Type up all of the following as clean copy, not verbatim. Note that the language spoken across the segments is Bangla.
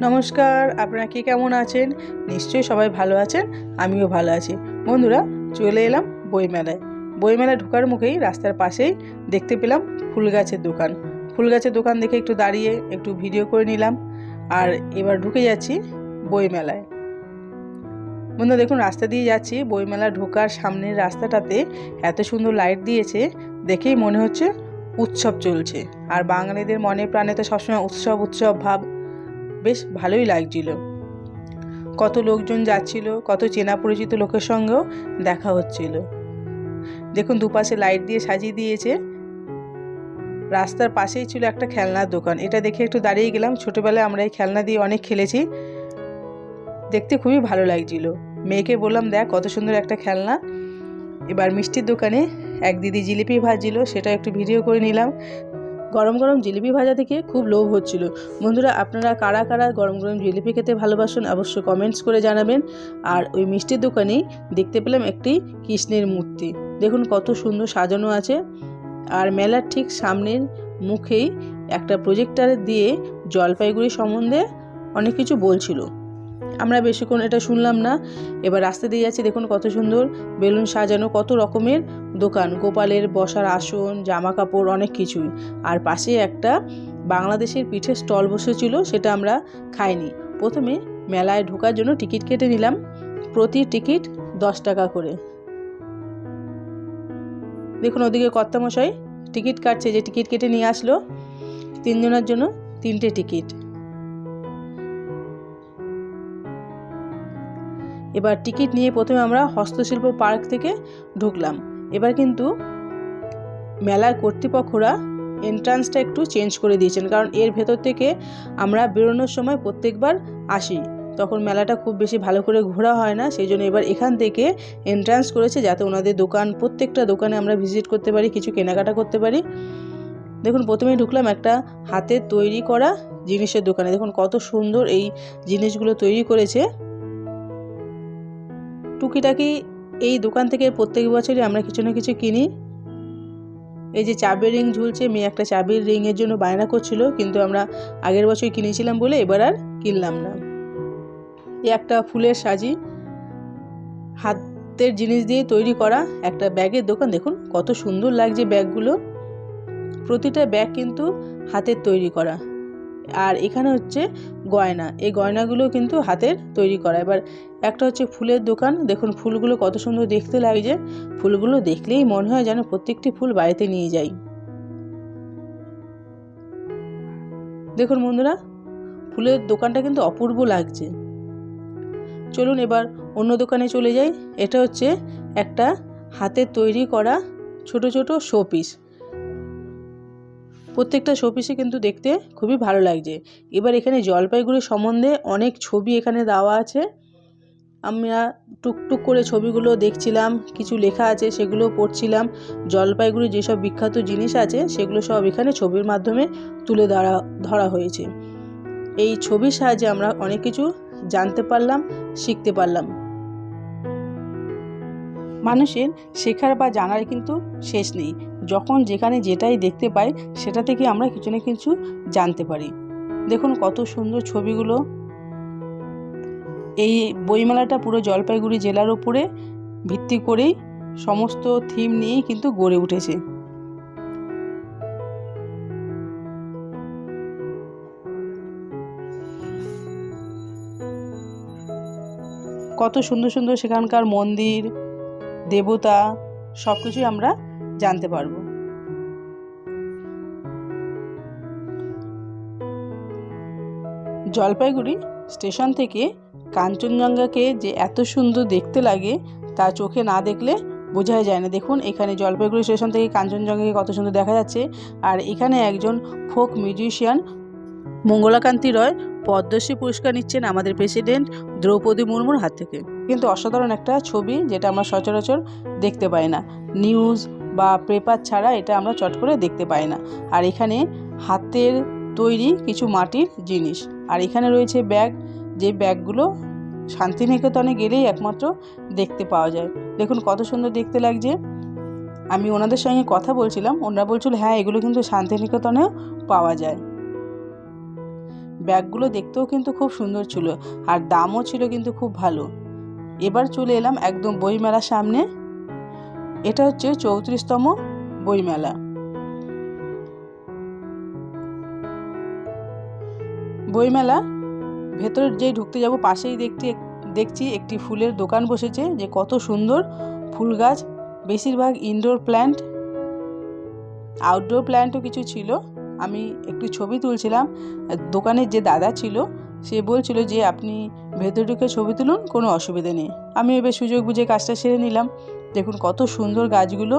নমস্কার, আপনারা কি কেমন আছেন? নিশ্চয়ই সবাই ভালো আছেন, আমিও ভালো আছি। বন্ধুরা, চলে এলাম বইমেলায়। বইমেলায় ঢোকার মুখেই রাস্তার পাশেই দেখতে পেলাম ফুল গাছের দোকান। ফুল গাছের দোকান দেখে একটু দাঁড়িয়ে একটু ভিডিও করে নিলাম। আর এবার ঢুকে যাচ্ছি বইমেলায়। বন্ধুরা দেখুন, রাস্তা দিয়ে যাচ্ছি, বইমেলা ঢোকার সামনের রাস্তাটাতে এত সুন্দর লাইট দিয়েছে, দেখেই মনে হচ্ছে উৎসব চলছে। আর বাঙালিদের মনে প্রাণে তো সবসময় উৎসব উৎসব ভাব, বেশ ভালোই লাগছিল। কত লোকজন যাচ্ছিল, কত চেনা পরিচিত লোকের সঙ্গেও দেখা হচ্ছিল। দেখুন, দুপাশে লাইট দিয়ে সাজিয়ে দিয়েছে। রাস্তার পাশেই ছিল একটা খেলনার দোকান, এটা দেখে একটু দাঁড়িয়ে গেলাম। ছোটবেলায় আমরা এই খেলনা দিয়ে অনেক খেলেছি, দেখতে খুবই ভালো লাগছিল। মেয়েকে বললাম, দেখ কত সুন্দর একটা খেলনা। এবার মিষ্টির দোকানে এক দিদি জিলিপি ভাজছিল, সেটা একটু ভিডিও করে নিলাম। গরম গরম জিলিপি ভাজা থেকে খুব লোভ হচ্ছিল। বন্ধুরা, আপনারা কারা কারা গরম গরম জিলিপি খেতে ভালোবাসেন অবশ্যই কমেন্টস করে জানাবেন। আর ওই মিষ্টির দোকানেই দেখতে পেলাম একটি কৃষ্ণের মূর্তি, দেখুন কত সুন্দর সাজানো আছে। আর মেলার ঠিক সামনের মুখেই একটা প্রজেক্টর দিয়ে জলপাইগুড়ি সম্বন্ধে অনেক কিছু বলছিল। আমরা বেশিক্ষণ এটা শুনলাম না। এবার রাস্তা দিয়ে যাচ্ছি, দেখুন কত সুন্দর বেলুন সাজানো, কত রকমের দোকান, গোপালের বসার আসন, জামা কাপড়, অনেক কিছুই। আর পাশে একটা বাংলাদেশের পিঠের স্টল বসেছিল, সেটা আমরা খাইনি। প্রথমে মেলায় ঢোকার জন্য টিকিট কেটে নিলাম, প্রতি টিকিট 10 টাকা করে। দেখুন ওদিকে কর্তামশাই টিকিট কাটছে, যে টিকিট কেটে নিয়ে আসলো 3 জনের জন্য 3টে টিকিট। এবার টিকিট নিয়ে প্রথমে আমরা হস্তশিল্প পার্ক থেকে ঢুকলাম। এবার কিন্তু মেলার কর্তৃপক্ষরা এন্ট্রান্সটা একটু চেঞ্জ করে দিয়েছেন, কারণ এর ভেতর থেকে আমরা বেরোনোর সময় প্রত্যেকবার আসি, তখন মেলাটা খুব বেশি ভালো করে ঘোরা হয় না। সেই জন্য এবার এখান থেকে এন্ট্রান্স করেছে, যাতে ওনাদের দোকান, প্রত্যেকটা দোকানে আমরা ভিজিট করতে পারি, কিছু কেনাকাটা করতে পারি। দেখুন প্রথমেই ঢুকলাম একটা হাতের তৈরি করা জিনিসের দোকানে। দেখুন কত সুন্দর এই জিনিসগুলো তৈরি করেছে। টুকিটাকি এই দোকান থেকে প্রত্যেক বছরই আমরা কিছু না কিছু কিনি। এই যে চাবির রিং ঝুলছে, মেয়ে একটা চাবির রিংয়ের জন্য বায়না করছিল, কিন্তু আমরা আগের বছর কিনেছিলাম বলে এবার আর কিনলাম না। এই একটা ফুলের সাজি, হাতের জিনিস দিয়ে তৈরি করা একটা ব্যাগের দোকান। দেখুন কত সুন্দর লাগছে ব্যাগগুলো, প্রতিটা ব্যাগ কিন্তু হাতের তৈরি করা। আর এখানে হচ্ছে গয়না, এই গয়নাগুলো কিন্তু হাতের তৈরি করা। এবার একটা হচ্ছে ফুলের দোকান, দেখুন ফুলগুলো কত সুন্দর দেখতে লাগছে। ফুলগুলো দেখলেই মনে হয় যেন প্রত্যেকটি ফুল বাড়িতে নিয়ে যাই। দেখুন বন্ধুরা, ফুলের দোকানটা কিন্তু অপূর্ব লাগছে। চলুন এবার অন্য দোকানে চলে যাই। এটা হচ্ছে একটা হাতের তৈরি করা ছোট ছোট শোপিস। প্রত্যেকটা শোপিসে কিন্তু দেখতে খুবই ভালো লাগছে। এবার এখানে জলপাইগুড়ি সম্বন্ধে অনেক ছবি এখানে দেওয়া আছে। আমরা টুকটুক করে ছবিগুলো দেখছিলাম, কিছু লেখা আছে সেগুলো পড়ছিলাম। জলপাইগুড়ির যেসব বিখ্যাত জিনিস আছে সেগুলো সব এখানে ছবির মাধ্যমে তুলে ধরা হয়েছে। এই ছবির সাহায্যে আমরা অনেক কিছু জানতে পারলাম, শিখতে পারলাম। মানুষের শেখার বা জানার কিন্তু শেষ নেই। যখন যেখানে যেটাই দেখতে পাই সেটা থেকে আমরা কিছু না কিছু জানতে পারি। দেখুন কত সুন্দর ছবিগুলো। এই বইমেলাটা পুরো জলপাইগুড়ি জেলার উপরে ভিত্তি করেই সমস্ত থিম নিয়েই কিন্তু গড়ে উঠেছে। কত সুন্দর সুন্দর সেখানকার মন্দির, দেবতা, সব কিছুই আমরা জানতে পারবো। জলপাইগুড়ি স্টেশন থেকে কাঞ্চনজঙ্ঘাকে যে এত সুন্দর দেখতে লাগে তা চোখে না দেখলে বোঝাই যায় না। দেখুন এখানে জলপাইগুড়ি স্টেশন থেকে কাঞ্চনজঙ্ঘাকে কত সুন্দর দেখা যাচ্ছে। আর এখানে একজন ফোক মিউজিশিয়ান মঙ্গলাকান্তি রয় পদ্মশ্রী পুরস্কার নিচ্ছেন আমাদের প্রেসিডেন্ট দ্রৌপদী মুর্মুর হাত থেকে। কিন্তু অসাধারণ একটা ছবি, যেটা আমরা সচরাচর দেখতে পাই না, নিউজ বা পেপার ছাড়া এটা আমরা চট করে দেখতে পাই না। আর এখানে হাতের তৈরি কিছু মাটির জিনিস। আর এখানে রয়েছে ব্যাগ, যে ব্যাগগুলো শান্তিনিকেতনে গেলেই একমাত্র দেখতে পাওয়া যায়। দেখুন কত সুন্দর দেখতে লাগছে। আমি ওনাদের সঙ্গে কথা বলছিলাম, ওনারা বলছিল হ্যাঁ এগুলো কিন্তু শান্তিনিকেতনেও পাওয়া যায়। ব্যাগগুলো দেখতেও কিন্তু খুব সুন্দর ছিল, আর দামও ছিল কিন্তু খুব ভালো। এবার চলে এলাম একদম বইমেলার সামনে। এটা হচ্ছে 34তম বইমেলা। বইমেলা ভেতরে যেই ঢুকতে যাব পাশেই দেখছি একটি ফুলের দোকান বসেছে, যে কত সুন্দর ফুল গাছ, বেশিরভাগ ইনডোর প্ল্যান্ট, আউটডোর প্ল্যান্টও কিছু ছিল। আমি একটু ছবি তুলছিলাম, দোকানের যে দাদা ছিল সে বলছিল যে আপনি ভেতরে ঢুকে ছবি তুলুন, কোনো অসুবিধা নেই। আমি এবার সুযোগ বুঝে কাজটা সেরে নিলাম। দেখুন কত সুন্দর গাছগুলো,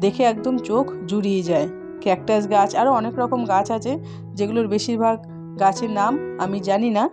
দেখে একদম চোখ জুড়িয়ে যায়। ক্যাকটাস গাছ, আরও অনেক রকম গাছ আছে যেগুলোর বেশিরভাগ গাছের নাম আমি জানি না।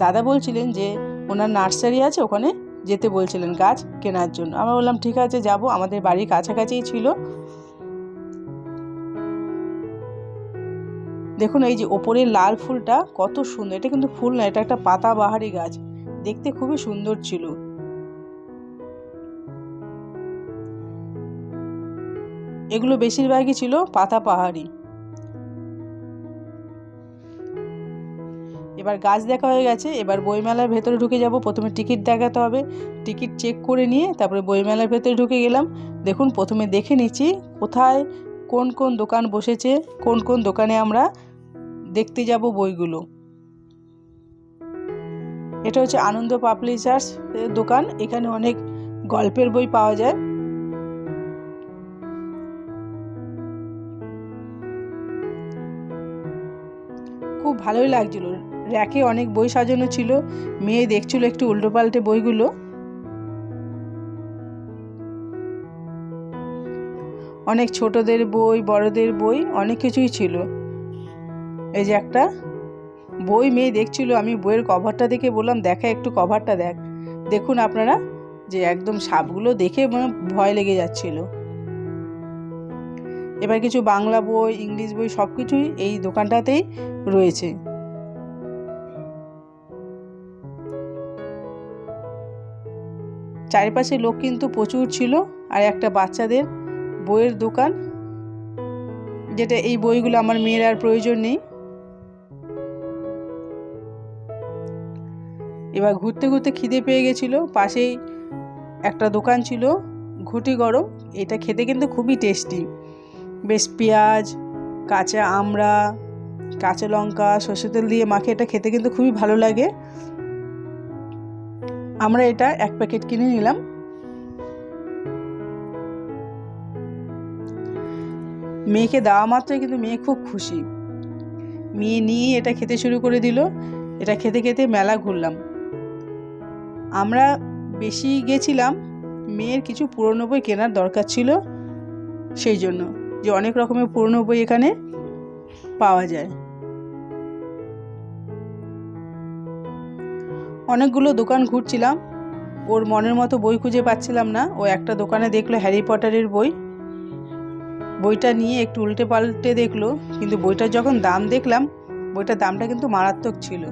দাদা বলছিলেন যে ওনার নার্সারি আছে, ওখানে যেতে বলছিলেন গাছ কেনার জন্য। আমরা বললাম ঠিক আছে যাব, আমাদের বাড়ির কাছাকাছিই ছিল। দেখুন এই যে ওপরের লাল ফুলটা কত সুন্দর, এটা কিন্তু ফুল না, এটা একটা পাতাবাহারি গাছ, দেখতে খুবই সুন্দর ছিল। এগুলো বেশিরভাগই ছিল পাতাবাহারি। এবার গাছ দেখা হয়ে গেছে, এবার বইমেলার ভেতরে ঢুকে যাব। প্রথমে টিকিট দেখাতে হবে, টিকিট চেক করে নিয়ে তারপরে বইমেলার ভেতরে ঢুকে গেলাম। দেখুন প্রথমে দেখে নিচ্ছি কোথায় কোন কোন দোকান বসেছে, কোন কোন দোকানে আমরা দেখতে যাব বইগুলো। এটা হচ্ছে আনন্দ পাবলিশার্স দোকান, এখানে অনেক গল্পের বই পাওয়া যায়। খুব ভালোই লাগছিল, র্যাকে অনেক বই সাজানো ছিল, মেয়ে দেখছিল একটু উল্টো পাল্টে বইগুলো। অনেক ছোটদের বই, বড়দের বই, অনেক কিছুই ছিল। এই যে একটা বই মেয়ে দেখছিল, আমি বইয়ের কভারটা দেখে বললাম দেখা একটু কভারটা দেখ। দেখুন আপনারা যে একদম সাপগুলো দেখে মানে ভয় লেগে যাচ্ছিল। এবার কিছু বাংলা বই, ইংলিশ বই সব কিছুই এই দোকানটাতেই রয়েছে। চারিপাশে লোক কিন্তু প্রচুর ছিল। আর একটা বাচ্চাদের বইয়ের দোকান, যেটা এই বইগুলো আমার মেয়ের আর প্রয়োজন নেই। এবার ঘুরতে ঘুরতে খিদে পেয়ে গেছিলো, পাশেই একটা দোকান ছিল ঘুটি গরম, এটা খেতে কিন্তু খুবই টেস্টি। বেশ পেঁয়াজ, কাঁচা আমড়া, কাঁচা লঙ্কা, সরষের তেল দিয়ে মাখে এটা খেতে কিন্তু খুবই ভালো লাগে। আমরা এটা এক প্যাকেট কিনে নিলাম। মেয়েকে দেওয়া মাত্রই কিন্তু মেয়ে খুব খুশি, মেয়ে নিয়ে এটা খেতে শুরু করে দিল। এটা খেতে খেতে মেলা ঘুরলাম। আমরা বেশি গেছিলাম, মেয়ের কিছু পুরনো বই কেনার দরকার ছিল, সেই জন্য যে অনেক রকমের পুরনো বই এখানে পাওয়া যায়। অনেকগুলো দোকান ঘুরছিলাম, ওর মনের মতো বই খুঁজে পাচ্ছিলাম না। ও একটা দোকানে দেখলো হ্যারি পটারের বই, বইটা নিয়ে একটু উল্টে পাল্টে দেখলো, কিন্তু বইটার যখন দাম দেখলাম, বইটার দামটা কিন্তু মারাত্মক ছিল।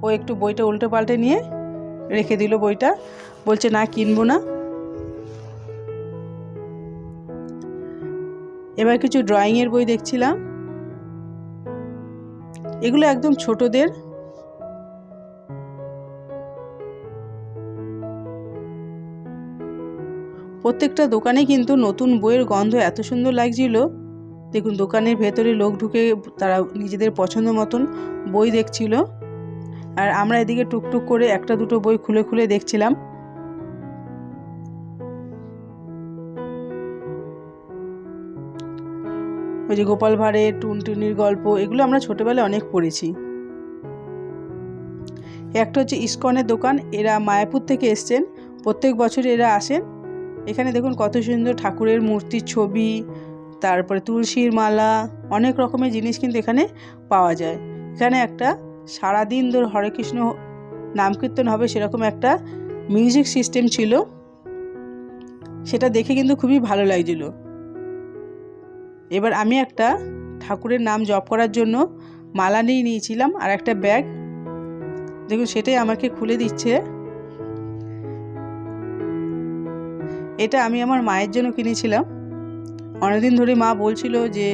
ও একটু বইটা উল্টে পাল্টে নিয়ে রেখে দিল বইটা, বলছে না কিনবো না। এবার কিছু ড্রয়িংয়ের বই দেখছিলাম, এগুলো একদম ছোটদের। প্রত্যেকটা দোকানে কিন্তু নতুন বইয়ের গন্ধ এত সুন্দর লাগছিল। দেখুন দোকানের ভেতরে লোক ঢুকে তারা নিজেদের পছন্দ মতন বই দেখছিল, আর আমরা এদিকে টুকটুক করে একটা দুটো বই খুলে খুলে দেখছিলাম। ওই যে গোপাল ভাঁড়ের টুনটুনির গল্প, এগুলো আমরা ছোটবেলায় অনেক পড়েছি। একটা হচ্ছে ইস্কনের দোকান, এরা মায়াপুর থেকে এসছেন, প্রত্যেক বছর এরা আসেন। এখানে দেখুন কত সুন্দর ঠাকুরের মূর্তির ছবি, তারপরে তুলসীর মালা, অনেক রকমের জিনিস কিন্তু এখানে পাওয়া যায়। এখানে একটা সারাদিন ধরে হরে কৃষ্ণ নাম কীর্তন হবে সেরকম একটা মিউজিক সিস্টেম ছিল, সেটা দেখে কিন্তু খুবই ভালো লাগছিল। এবার আমি একটা ঠাকুরের নাম জপ করার জন্য মালা নিয়ে নিয়েছিলাম আর একটা ব্যাগ, দেখুন সেটাই আমাকে খুলে দিচ্ছে। এটা আমি আমার মায়ের জন্য কিনেছিলাম। অনেকদিন ধরে মা বলছিল যে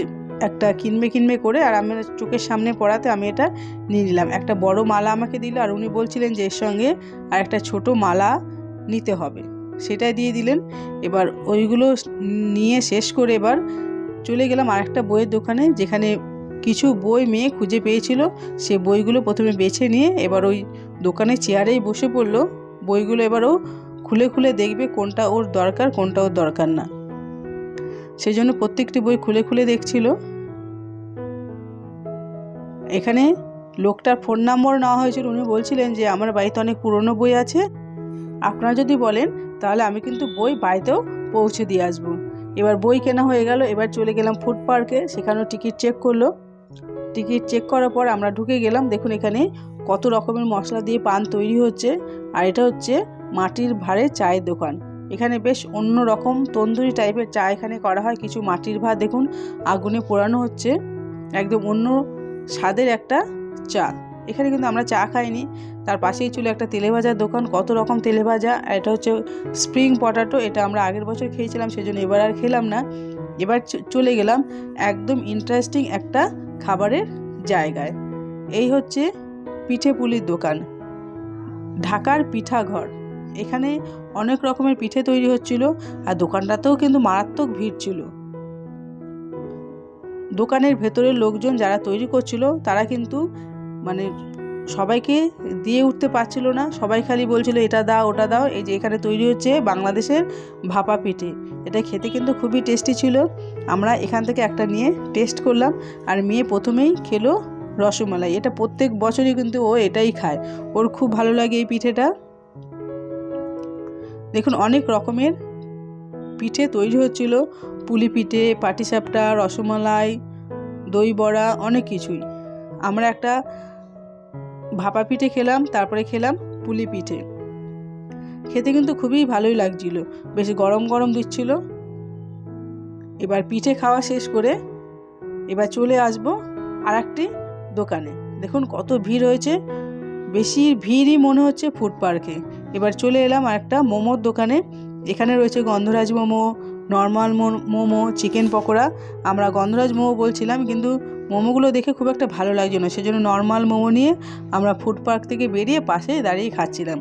একটা কিনবে করে, আর আমি চোখের সামনে পড়াতে আমি এটা নিয়ে নিলাম। একটা বড় মালা আমাকে দিল, আর উনি বলছিলেন যে এর সঙ্গে আর একটা ছোট মালা নিতে হবে, সেটাই দিয়ে দিলেন। এবার ওইগুলো নিয়ে শেষ করে এবার চলে গেলাম আর একটা বইয়ের দোকানে, যেখানে কিছু বই মেয়ে খুঁজে পেয়েছিল। সে বইগুলো প্রথমে বেছে নিয়ে এবার ওই দোকানে চেয়ারেই বসে পড়লো। বইগুলো এবার ও খুলে খুলে দেখবে কোনটা ওর দরকার, কোনটা ওর দরকার না। সেই জন্য প্রত্যেকটি বই খুলে খুলে দেখছিল। এখানে লোকটার ফোন নম্বর নেওয়া হয়েছিল। উনি বলছিলেন যে আমার বাড়িতে অনেক পুরনো বই আছে, আপনারা যদি বলেন তাহলে আমি কিন্তু বই বাড়িতেও পৌঁছে দিয়ে আসবো। এবার বই কেনা হয়ে গেল। এবার চলে গেলাম ফুড পার্কে, সেখানেও টিকিট চেক করলো। টিকিট চেক করার পর আমরা ঢুকে গেলাম। দেখুন এখানে কত রকমের মশলা দিয়ে পান তৈরি হচ্ছে, আর এটা হচ্ছে মাটির ভাঁড়ে চায়ের দোকান। এখানে বেশ অন্য রকম তন্দুরি টাইপের চা এখানে করা হয়। কিছু মাটির ভাঁড় দেখুন আগুনে পোড়ানো হচ্ছে, একদম অন্য স্বাদের একটা চা। এখানে কিন্তু আমরা চা খাইনি, তার পাশেই ছিল একটা তেলে ভাজার দোকান, কত রকম তেলে ভাজা। এটা হচ্ছে স্প্রিং পটাটো, এটা আমরা আগের বছর খেয়েছিলাম, সেজন্য এবার আর খেলাম না। এবার চলে গেলাম একদম ইন্টারেস্টিং একটা খাবারের জায়গায়। এই হচ্ছে পিঠে পুলির দোকান, ঢাকার পিঠাঘর। এখানে অনেক রকমের পিঠে তৈরি হচ্ছিল, আর দোকানটাতেও কিন্তু মারাত্মক ভিড় ছিল। দোকানের ভেতরের লোকজন যারা তৈরি করছিল তারা কিন্তু মানে সবাইকে দিয়ে উঠতে পারছিল না, সবাই খালি বলছিল এটা দাও ওটা দাও। এই যে এখানে তৈরি হচ্ছে বাংলাদেশের ভাপা পিঠে, এটা খেতে কিন্তু খুবই টেস্টি ছিল। আমরা এখান থেকে একটা নিয়ে টেস্ট করলাম, আর মেয়ে প্রথমেই খেলো রসমালাই। এটা প্রত্যেক বছরই কিন্তু ও এটাই খায়, ওর খুব ভালো লাগে এই পিঠেটা। দেখুন অনেক রকমের পিঠে তৈরি হচ্ছিল, পুলি পিঠে, পাটিসাপটা, রসমালাই, দই বড়া, অনেক কিছুই। আমরা একটা ভাপা পিঠে খেলাম, তারপরে খেলাম পুলি পিঠে। খেতে কিন্তু খুবই ভালোই লাগছিল, বেশ গরম গরম দিচ্ছিল। এবার পিঠে খাওয়া শেষ করে এবার চলে আসবো আর একটি দোকানে। দেখুন কত ভিড় হয়েছে, বেশি ভিড়ই মনে হচ্ছে ফুড পার্কে। এবার চলে এলাম আর একটা মোমোর দোকানে। এখানে রয়েছে গন্ধরাজ মোমো, নর্মাল মোমো, চিকেন পকোড়া। আমরা গন্ধরাজ মোমো বলছিলাম, কিন্তু মোমোগুলো দেখে খুব একটা ভালো লাগছে না, সেজন্য নর্মাল মোমো নিয়ে আমরা ফুড পার্ক থেকে বেরিয়ে পাশে দাঁড়িয়ে খাচ্ছিলাম।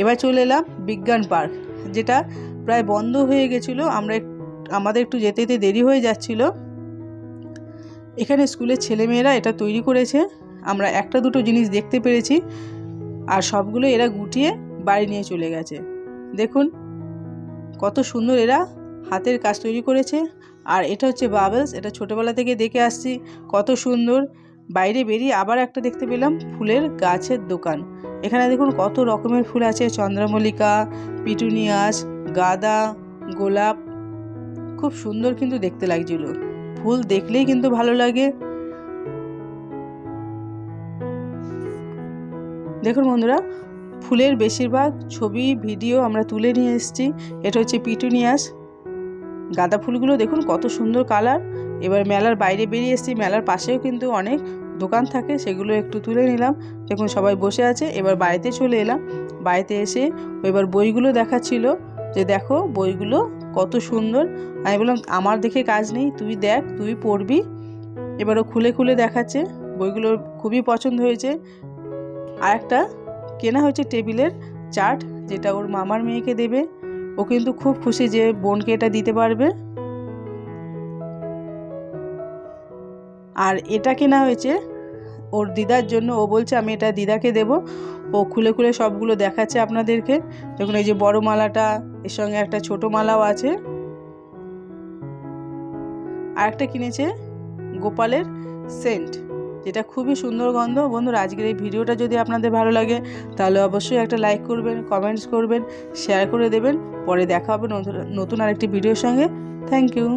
এবার চলে এলাম বিজ্ঞান পার্ক, যেটা প্রায় বন্ধ হয়ে গেছিলো। আমাদের একটু যেতে যেতে দেরি হয়ে যাচ্ছিল। এখানে স্কুলের ছেলেমেয়েরা এটা তৈরি করেছে, আমরা একটা দুটো জিনিস দেখতে পেরেছি, আর সবগুলো এরা গুটিয়ে বাড়ি নিয়ে চলে গেছে। দেখুন কত সুন্দর এরা হাতের কাজ তৈরি করেছে। আর এটা হচ্ছে বাবলস, এটা ছোটোবেলা থেকে দেখে আসছি, কত সুন্দর। বাইরে বেরিয়ে আবার একটা দেখতে পেলাম ফুলের গাছের দোকান। এখানে দেখুন কত রকমের ফুল আছে, চন্দ্রমল্লিকা, পিটুনিয়াস, গাঁদা, গোলাপ, খুব সুন্দর কিন্তু দেখতে লাগছিল। ফুল দেখলেই কিন্তু ভালো লাগে। দেখুন বন্ধুরা, ফুলের বেশিরভাগ ছবি ভিডিও আমরা তুলে নিয়ে এসেছি। এটা হচ্ছে পিটুনিয়াস। গাঁদা ফুলগুলো দেখুন কত সুন্দর কালার। এবার মেলার বাইরে বেরিয়ে এসেছি, মেলার পাশেও কিন্তু অনেক দোকান থাকে, সেগুলো একটু তুলে নিলাম। দেখুন সবাই বসে আছে। এবার বাড়িতে চলে এলাম। বাড়িতে এসে এবার বইগুলো দেখাচ্ছিল, যে দেখো বইগুলো কত সুন্দর। আমি বললাম আমার দেখে কাজ নেই, তুই দেখ, তুই পড়বি। এবারও খুলে খুলে দেখাচ্ছে, বইগুলো খুবই পছন্দ হয়েছে। আর একটা কেনা হয়েছে টেবিলের চার্ট, যেটা ওর মামার মেয়েকে দেবে। ও কিন্তু খুব খুশি যে বোনকে এটা দিতে পারবে। আর এটা কেনা হয়েছে ওর দিদার জন্য, ও বলছে আমি এটা দিদাকে দেব। ও খুলে খুলে সবগুলো দেখাচ্ছে আপনাদেরকে। দেখুন এই যে বড় মালাটা, এর সঙ্গে একটা ছোট মালাও আছে। আর একটা কিনেছে গোপালের সেন্ট, যেটা খুবই সুন্দর গন্ধ। বন্ধুরা আজকের এই ভিডিওটা যদি আপনাদের ভালো লাগে তাহলে অবশ্যই একটা লাইক করবেন, কমেন্টস করবেন, শেয়ার করে দেবেন। পরে দেখা হবে নতুন আরেকটি ভিডিওর সঙ্গে। Thank you.